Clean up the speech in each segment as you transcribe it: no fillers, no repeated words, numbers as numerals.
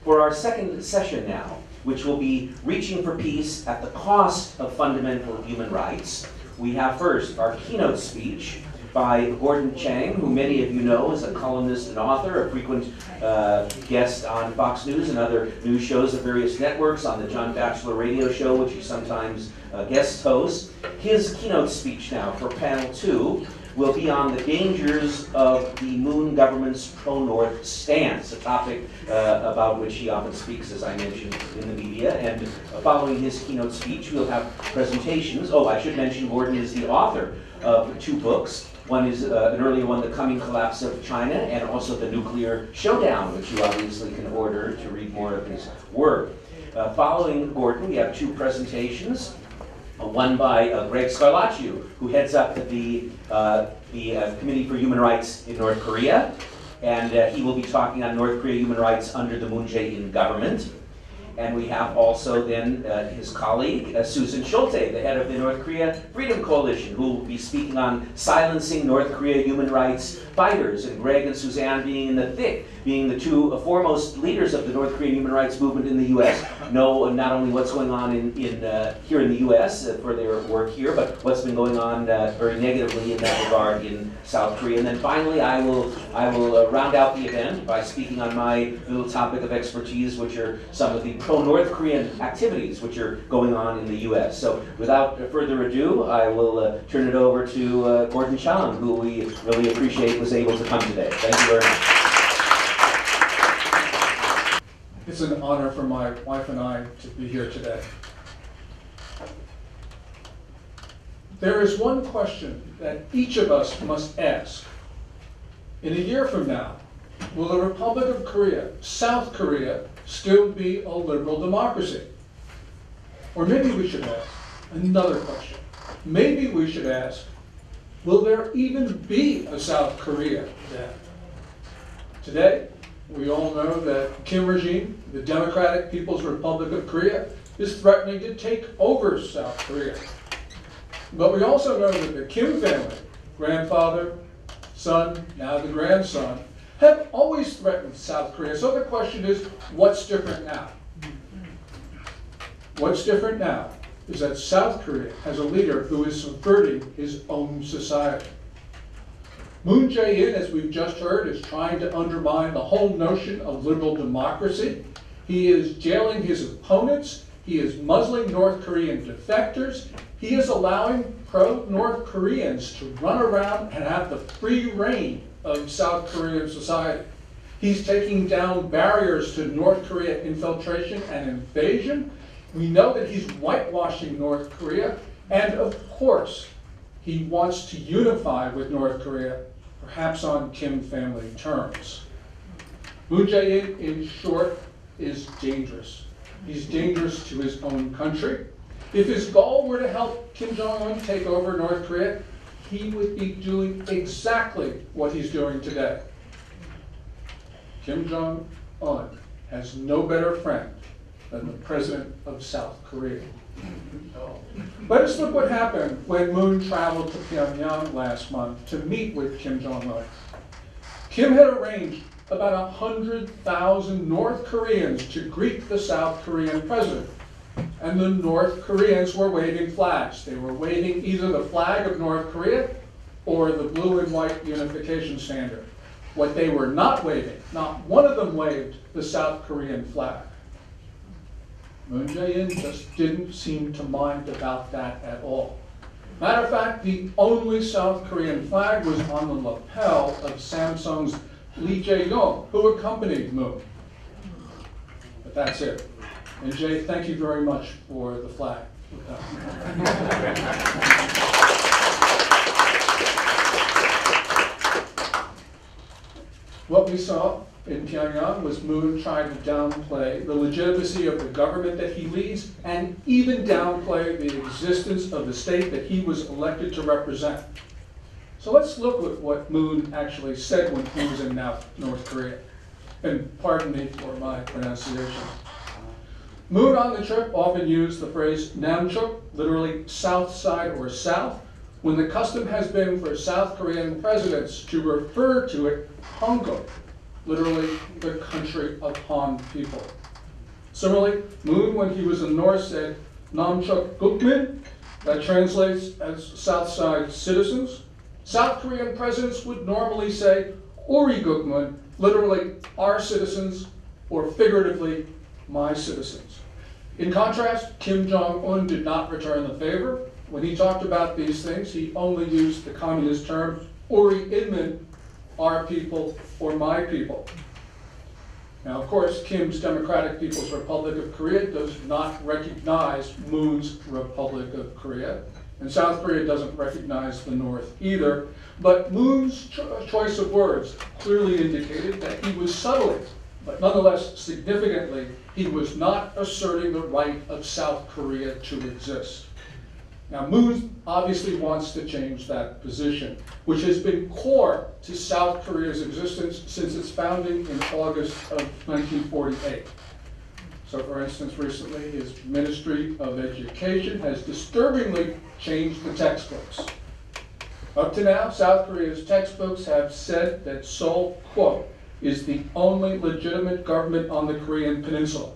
For our second session now, which will be Reaching for Peace at the Cost of Fundamental Human Rights, we have first our keynote speech by Gordon Chang, who many of you know is a columnist and author, a frequent guest on Fox News and other news shows of various networks, on the John Batchelor radio show, which he sometimes guest hosts. His keynote speech now for panel 2 will be on the dangers of the Moon government's pro-North stance, a topic about which he often speaks, as I mentioned, in the media. And following his keynote speech, we'll have presentations. Oh, I should mention Gordon is the author of 2 books. One is an earlier one, The Coming Collapse of China, and also The Nuclear Showdown, which you obviously can order to read more of his work. Following Gordon, we have 2 presentations. One by Greg Scarlacciu, who heads up the Committee for Human Rights in North Korea, and he will be talking on North Korea human rights under the Moon Jae-in government. And we have also then his colleague, Susan Schulte, the head of the North Korea Freedom Coalition, who will be speaking on silencing North Korea human rights fighters, and Greg and Suzanne being in the thick, being the 2 foremost leaders of the North Korean human rights movement in the U.S., know not only what's going on here in the U.S. For their work here, but what's been going on very negatively in that regard in South Korea. And then finally, I will round out the event by speaking on my little topic of expertise, which are some of the pro-North Korean activities which are going on in the U.S. So without further ado, I will turn it over to Gordon Chang, who we really appreciate was able to come today. Thank you very much. It's an honor for my wife and I to be here today. There is one question that each of us must ask. In a year from now, will the Republic of Korea, South Korea, still be a liberal democracy? Or maybe we should ask another question. Maybe we should ask, will there even be a South Korea then? Today, we all know that Kim regime, the Democratic People's Republic of Korea, is threatening to take over South Korea. But we also know that the Kim family, grandfather, son, now the grandson, have always threatened South Korea. So the question is, what's different now? What's different now is that South Korea has a leader who is subverting his own society. Moon Jae-in, as we've just heard, is trying to undermine the whole notion of liberal democracy. He is jailing his opponents. He is muzzling North Korean defectors. He is allowing pro-North Koreans to run around and have the free reign of South Korean society. He's taking down barriers to North Korea infiltration and invasion. We know that he's whitewashing North Korea. And of course, he wants to unify with North Korea, perhaps on Kim family terms. Moon Jae-in, in short, is dangerous. He's dangerous to his own country. If his goal were to help Kim Jong-un take over North Korea, he would be doing exactly what he's doing today. Kim Jong-un has no better friend than the president of South Korea. Let us look what happened when Moon traveled to Pyongyang last month to meet with Kim Jong-un. Kim had arranged about 100,000 North Koreans to greet the South Korean president. And the North Koreans were waving flags. They were waving either the flag of North Korea or the blue and white unification standard. What they were not waving, not one of them waved the South Korean flag. Moon Jae-in just didn't seem to mind about that at all. Matter of fact, the only South Korean flag was on the lapel of Samsung's Lee Jae-yong, who accompanied Moon. But that's it. And Jay, thank you very much for the flag. What we saw in Pyongyang was Moon trying to downplay the legitimacy of the government that he leads and even downplay the existence of the state that he was elected to represent. So let's look at what Moon actually said when he was in North Korea. And pardon me for my pronunciation. Moon on the trip often used the phrase Namchuk, literally south side or south, when the custom has been for South Korean presidents to refer to it Honggo. literally the country upon people. Similarly, Moon, when he was in the North, said Namchuk Gukmin, that translates as Southside citizens. South Korean presidents would normally say Uri Gukmun, literally our citizens, or figuratively, my citizens. In contrast, Kim Jong-un did not return the favor. When he talked about these things, he only used the communist term Uri Inmin, our people or my people. Now, of course, Kim's Democratic People's Republic of Korea does not recognize Moon's Republic of Korea, and South Korea doesn't recognize the North either. But Moon's choice of words clearly indicated that he was subtly, but nonetheless significantly, he was not asserting the right of South Korea to exist. Now, Moon obviously wants to change that position, which has been core to South Korea's existence since its founding in August of 1948. So, for instance, recently his Ministry of Education has disturbingly changed the textbooks. Up to now, South Korea's textbooks have said that Seoul, quote, is the only legitimate government on the Korean peninsula.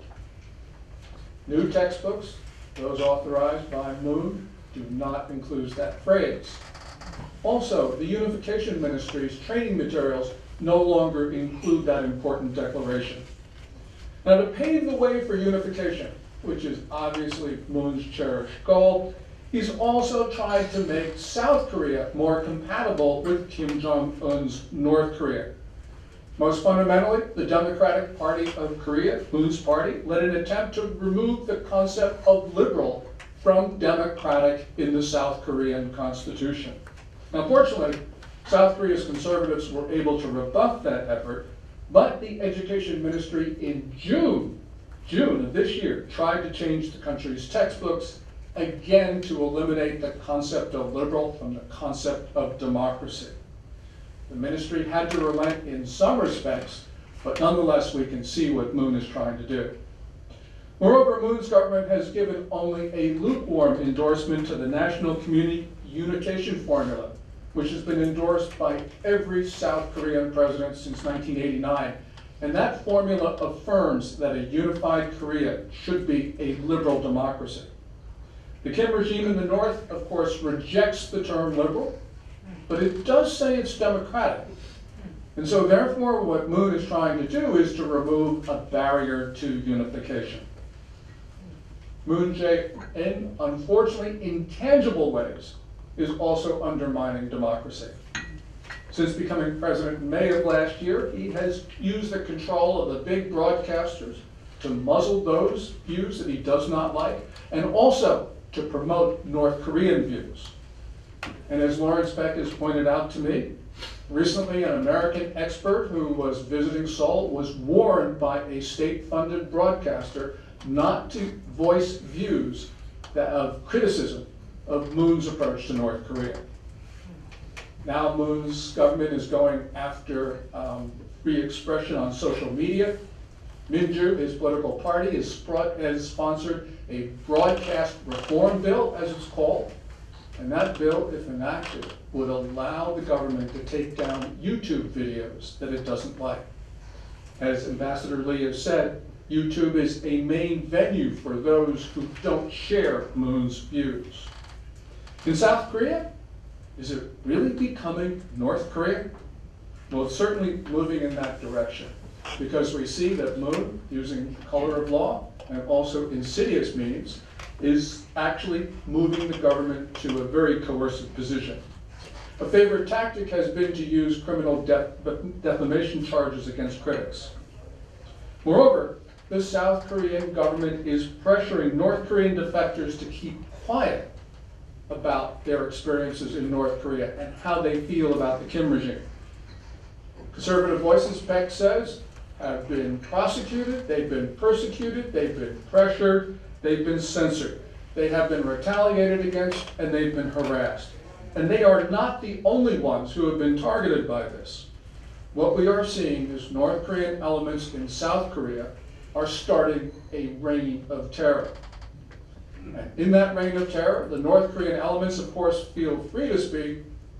New textbooks, those authorized by Moon, do not include that phrase. Also, the Unification Ministry's training materials no longer include that important declaration. Now, to pave the way for unification, which is obviously Moon's cherished goal, he's also tried to make South Korea more compatible with Kim Jong-un's North Korea. Most fundamentally, the Democratic Party of Korea, Moon's party, led an attempt to remove the concept of liberal from democratic in the South Korean constitution. Now, fortunately, South Korea's conservatives were able to rebuff that effort, but the Education Ministry in June of this year tried to change the country's textbooks, again to eliminate the concept of liberal from the concept of democracy. The ministry had to relent in some respects, but nonetheless we can see what Moon is trying to do. Moreover, Moon's government has given only a lukewarm endorsement to the National Community Unification Formula, which has been endorsed by every South Korean president since 1989. And that formula affirms that a unified Korea should be a liberal democracy. The Kim regime in the North, of course, rejects the term liberal, but it does say it's democratic. And so therefore, what Moon is trying to do is to remove a barrier to unification. Moon Jae-in, unfortunately, in tangible ways, is also undermining democracy. Since becoming president in May of last year, he has used the control of the big broadcasters to muzzle those views that he does not like, and also to promote North Korean views. And as Lawrence Beck has pointed out to me, recently an American expert who was visiting Seoul was warned by a state-funded broadcaster not to voice views of criticism of Moon's approach to North Korea. Now Moon's government is going after free expression on social media. Minju, his political party, has sponsored a broadcast reform bill, as it's called. And that bill, if enacted, would allow the government to take down YouTube videos that it doesn't like. As Ambassador Lee has said, YouTube is a main venue for those who don't share Moon's views. In South Korea, is it really becoming North Korea? Well, it's certainly moving in that direction, because we see that Moon, using color of law and also insidious means, is actually moving the government to a very coercive position. A favorite tactic has been to use criminal defamation charges against critics. Moreover, the South Korean government is pressuring North Korean defectors to keep quiet about their experiences in North Korea and how they feel about the Kim regime. Conservative voices, Peck says, have been prosecuted, they've been persecuted, they've been pressured, they've been censored, they have been retaliated against, and they've been harassed. And they are not the only ones who have been targeted by this. What we are seeing is North Korean elements in South Korea are starting a reign of terror. And in that reign of terror, the North Korean elements, of course, feel free to speak,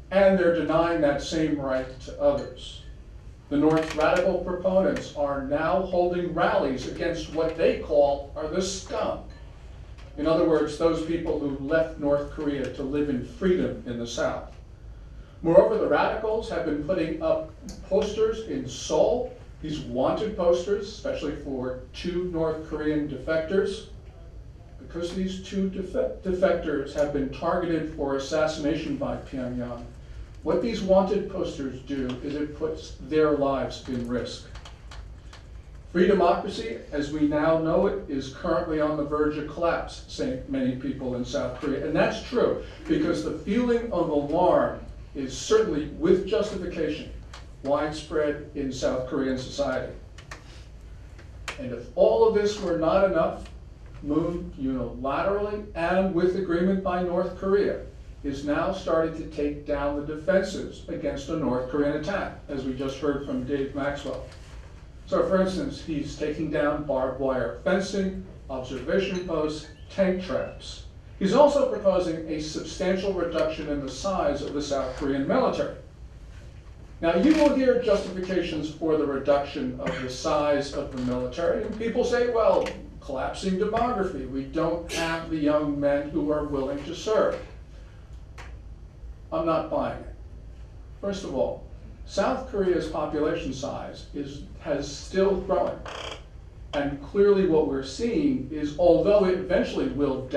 and they're denying that same right to others. The North's radical proponents are now holding rallies against what they call are the scum. In other words, those people who left North Korea to live in freedom in the South. Moreover, the radicals have been putting up posters in Seoul, these wanted posters, especially for 2 North Korean defectors. Because these 2 defectors have been targeted for assassination by Pyongyang, what these wanted posters do is it puts their lives in risk. Free democracy, as we now know it, is currently on the verge of collapse, say many people in South Korea. And that's true, because the feeling of alarm is certainly, with justification, widespread in South Korean society. And if all of this were not enough, Moon unilaterally and with agreement by North Korea is now starting to take down the defenses against a North Korean attack, as we just heard from Dave Maxwell. So for instance, he's taking down barbed wire fencing, observation posts, tank traps. He's also proposing a substantial reduction in the size of the South Korean military. Now you will hear justifications for the reduction of the size of the military, and people say, well, collapsing demography, we don't have the young men who are willing to serve. I'm not buying it. First of all, South Korea's population size has still growing. And clearly what we're seeing is, although it eventually will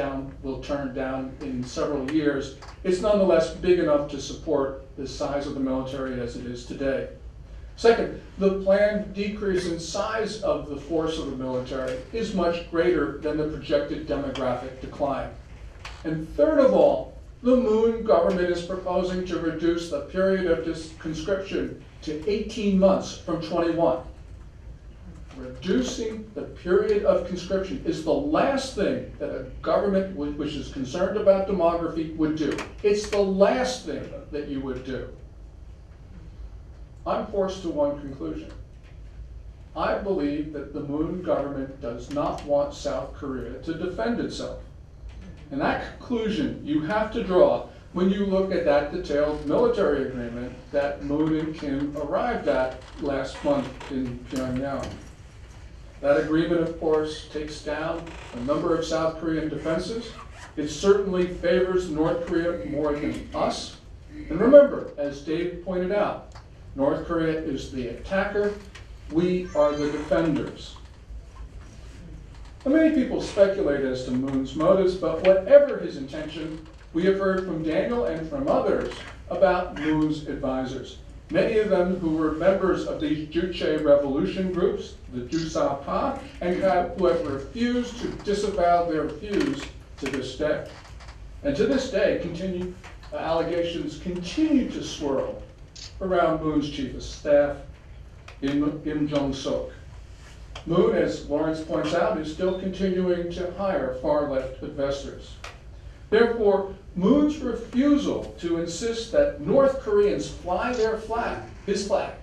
turn down in several years, it's nonetheless big enough to support the size of the military as it is today. Second, the planned decrease in size of the force of the military is much greater than the projected demographic decline. And third of all, the Moon government is proposing to reduce the period of conscription to 18 months from 21. Reducing the period of conscription is the last thing that a government which is concerned about demography would do. It's the last thing that you would do. I'm forced to one conclusion. I believe that the Moon government does not want South Korea to defend itself. And that conclusion you have to draw when you look at that detailed military agreement that Moon and Kim arrived at last month in Pyongyang. That agreement, of course, takes down a number of South Korean defenses. It certainly favors North Korea more than us. And remember, as Dave pointed out, North Korea is the attacker. We are the defenders. Now, many people speculate as to Moon's motives, but whatever his intention, we have heard from Daniel and from others about Moon's advisors. Many of them who were members of these Juche revolution groups, the Jusapa, and who have refused to disavow their views to this day. And to this day, allegations continue to swirl around Moon's chief of staff, Im Jong-sok. Moon, as Lawrence points out, is still continuing to hire far-left investors. Therefore, Moon's refusal to insist that North Koreans fly their flag, his flag,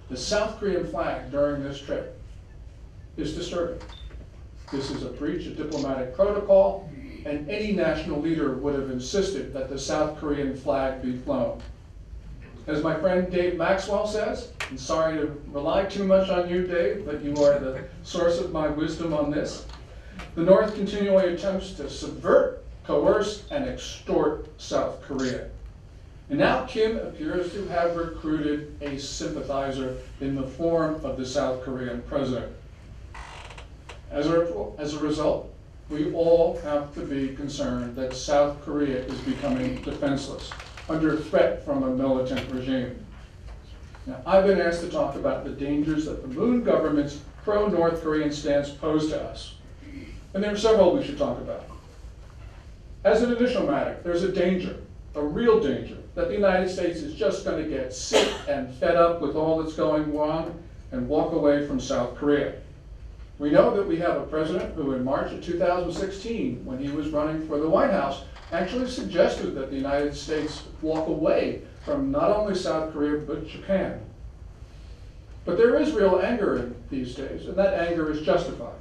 the South Korean flag during this trip, is disturbing. This is a breach of diplomatic protocol, and any national leader would have insisted that the South Korean flag be flown. As my friend Dave Maxwell says, I'm sorry to rely too much on you, Dave, but you are the source of my wisdom on this. The North continually attempts to subvert, coerce, and extort South Korea. And now Kim appears to have recruited a sympathizer in the form of the South Korean president. As a result, we all have to be concerned that South Korea is becoming defenseless, under threat from a militant regime. Now, I've been asked to talk about the dangers that the Moon government's pro-North Korean stance pose to us. And there are several we should talk about. As an initial matter, there's a danger, a real danger, that the United States is just going to get sick and fed up with all that's going on and walk away from South Korea. We know that we have a president who in March of 2016, when he was running for the White House, actually suggested that the United States walk away from not only South Korea, but Japan. But there is real anger in these days, and that anger is justified,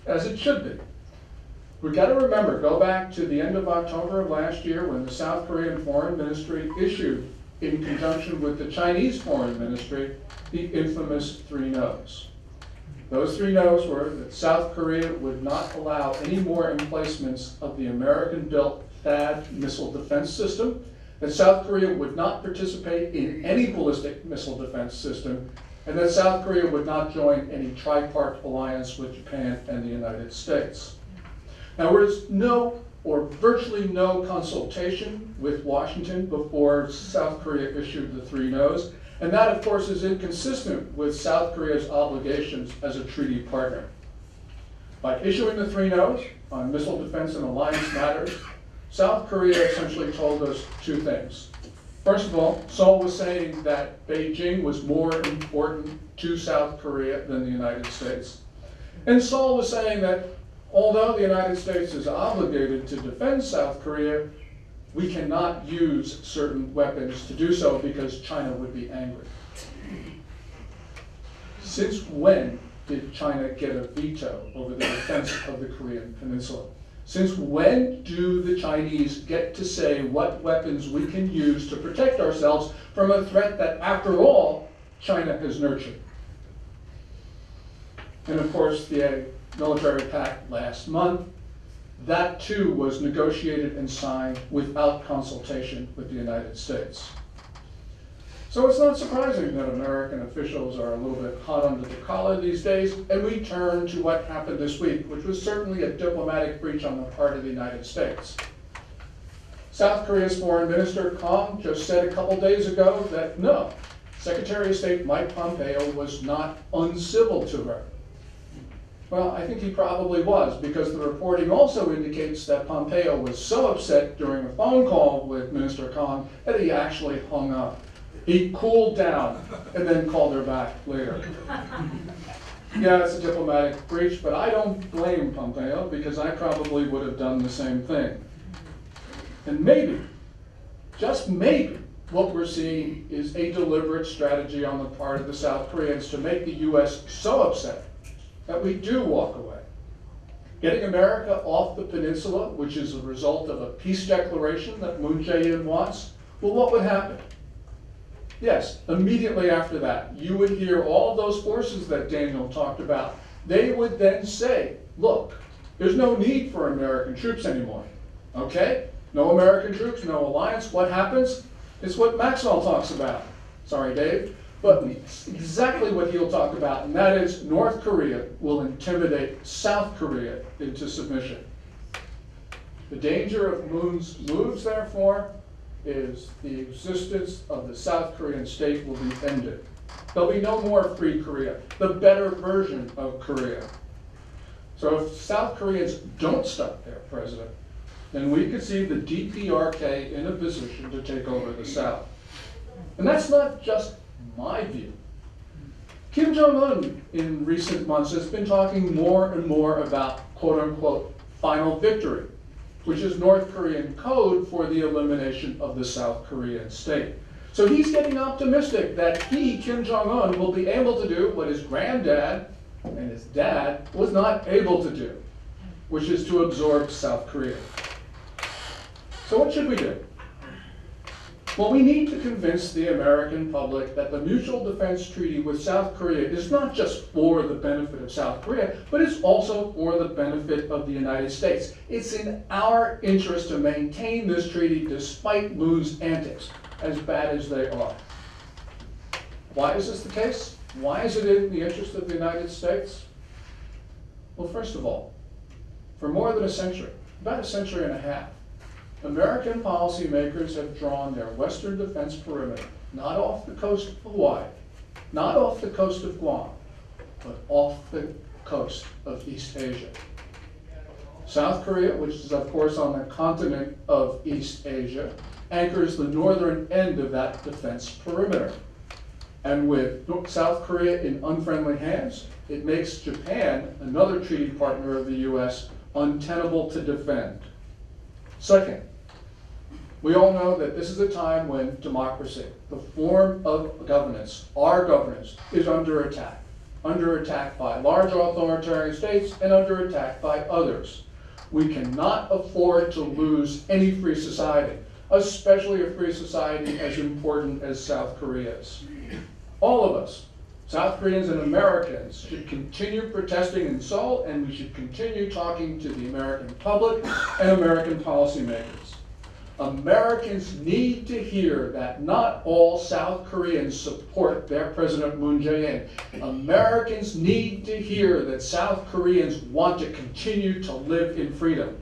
as it should be. We've got to remember, go back to the end of October of last year when the South Korean Foreign Ministry issued in conjunction with the Chinese Foreign Ministry, the infamous 3 no's. Those 3 no's were that South Korea would not allow any more emplacements of the American-built THAAD missile defense system, that South Korea would not participate in any ballistic missile defense system, and that South Korea would not join any tripart alliance with Japan and the United States. Now, there was no or virtually no consultation with Washington before South Korea issued the 3 no's, and that, of course, is inconsistent with South Korea's obligations as a treaty partner. By issuing the 3 no's on missile defense and alliance matters, South Korea essentially told us 2 things. First of all, Seoul was saying that Beijing was more important to South Korea than the United States. And Seoul was saying that although the United States is obligated to defend South Korea, we cannot use certain weapons to do so because China would be angry. Since when did China get a veto over the defense of the Korean Peninsula? Since when do the Chinese get to say what weapons we can use to protect ourselves from a threat that, after all, China has nurtured? And of course, the military pact last month, that too was negotiated and signed without consultation with the United States. So it's not surprising that American officials are a little bit hot under the collar these days, and we turn to what happened this week, which was certainly a diplomatic breach on the part of the United States. South Korea's Foreign Minister Kang just said a couple days ago that no, Secretary of State Mike Pompeo was not uncivil to her. Well, I think he probably was, because the reporting also indicates that Pompeo was so upset during a phone call with Minister Kang that he actually hung up. He cooled down and then called her back later. Yeah, it's a diplomatic breach, but I don't blame Pompeo because I probably would have done the same thing. And maybe, just maybe, what we're seeing is a deliberate strategy on the part of the South Koreans to make the US so upset that we do walk away. Getting America off the peninsula, which is a result of a peace declaration that Moon Jae-in wants, well, what would happen? Yes, immediately after that, you would hear all those forces that Daniel talked about. They would then say, look, there's no need for American troops anymore. Okay? No American troops, no alliance. What happens? It's what Maxwell talks about. Sorry, Dave. But it's exactly what he'll talk about, and that is North Korea will intimidate South Korea into submission. The danger of Moon's moves, therefore, is the existence of the South Korean state will be ended. There'll be no more free Korea, the better version of Korea. So if South Koreans don't stop their president, then we could see the DPRK in a position to take over the South. And that's not just my view. Kim Jong-un in recent months has been talking more and more about quote-unquote final victory, which is North Korean code for the elimination of the South Korean state. So he's getting optimistic that he, Kim Jong-un, will be able to do what his granddad and his dad was not able to do, which is to absorb South Korea. So what should we do? Well, we need to convince the American public that the Mutual Defense Treaty with South Korea is not just for the benefit of South Korea, but it's also for the benefit of the United States. It's in our interest to maintain this treaty despite Moon's antics, as bad as they are. Why is this the case? Why is it in the interest of the United States? Well, first of all, for more than a century, about a century and a half, American policymakers have drawn their western defense perimeter, not off the coast of Hawaii, not off the coast of Guam, but off the coast of East Asia. South Korea, which is of course on the continent of East Asia, anchors the northern end of that defense perimeter. And with South Korea in unfriendly hands, it makes Japan, another treaty partner of the US, untenable to defend. Second, we all know that this is a time when democracy, the form of governance, our governance, is under attack by large authoritarian states and under attack by others. We cannot afford to lose any free society. especially a free society as important as South Korea's. All of us, South Koreans and Americans, should continue protesting in Seoul, and we should continue talking to the American public and American policymakers. Americans need to hear that not all South Koreans support their President Moon Jae-in. Americans need to hear that South Koreans want to continue to live in freedom.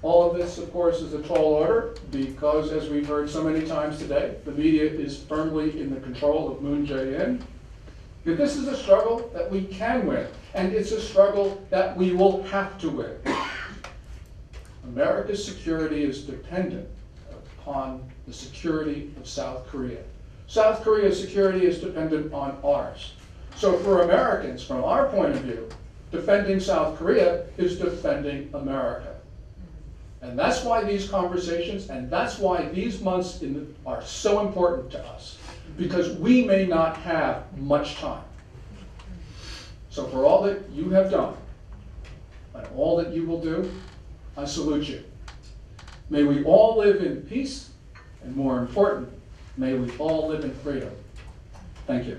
All of this, of course, is a tall order because, as we've heard so many times today, the media is firmly in the control of Moon Jae-in. But this is a struggle that we can win, and it's a struggle that we will have to win. America's security is dependent upon the security of South Korea. South Korea's security is dependent on ours. So for Americans, from our point of view, defending South Korea is defending America. And that's why these conversations, and that's why these months are so important to us, because we may not have much time. So for all that you have done, and all that you will do, I salute you. May we all live in peace, and more important, may we all live in freedom. Thank you.